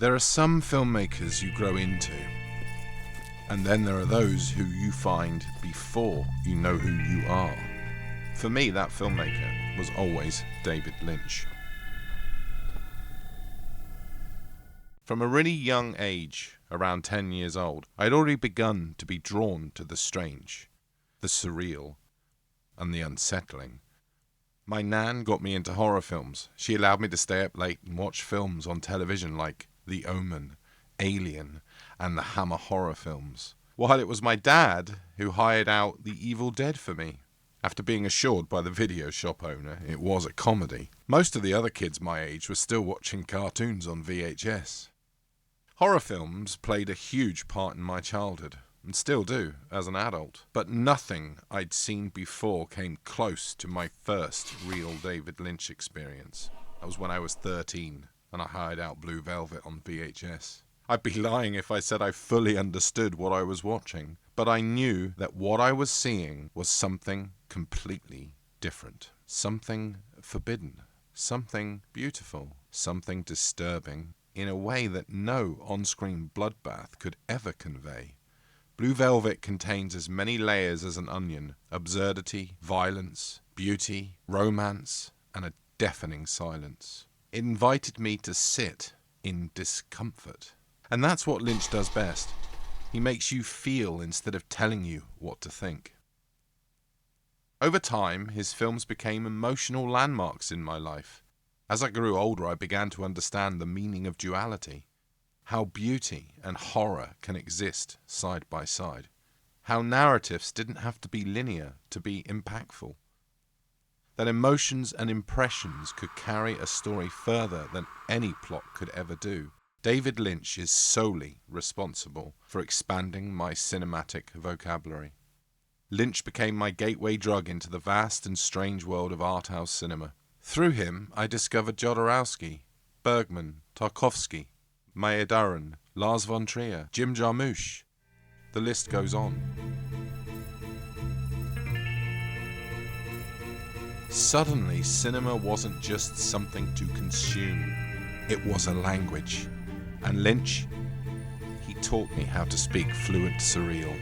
There are some filmmakers you grow into, and then there are those who you find before you know who you are. For me, that filmmaker was always David Lynch. From a really young age, around 10 years old, I had already begun to be drawn to the strange, the surreal, and the unsettling. My nan got me into horror films. She allowed me to stay up late and watch films on television like The Omen, Alien, and the Hammer horror films, while it was my dad who hired out The Evil Dead for me, after being assured by the video shop owner it was a comedy. Most of the other kids my age were still watching cartoons on VHS. Horror films played a huge part in my childhood, and still do as an adult, but nothing I'd seen before came close to my first real David Lynch experience. That was when I was 13 and I hired out Blue Velvet on VHS. I'd be lying if I said I fully understood what I was watching, but I knew that what I was seeing was something completely different, something forbidden, something beautiful, something disturbing in a way that no on-screen bloodbath could ever convey. Blue Velvet contains as many layers as an onion: absurdity, violence, beauty, romance, and a deafening silence. It invited me to sit in discomfort. And that's what Lynch does best. He makes you feel instead of telling you what to think. Over time, his films became emotional landmarks in my life. As I grew older, I began to understand the meaning of duality. How beauty and horror can exist side by side. How narratives didn't have to be linear to be impactful. That emotions and impressions could carry a story further than any plot could ever do. David Lynch is solely responsible for expanding my cinematic vocabulary. Lynch became my gateway drug into the vast and strange world of art house cinema. Through him, I discovered Jodorowsky, Bergman, Tarkovsky, Maya Deren, Lars von Trier, Jim Jarmusch. The list goes on. Suddenly, cinema wasn't just something to consume. It was a language. And Lynch, he taught me how to speak fluent surreal.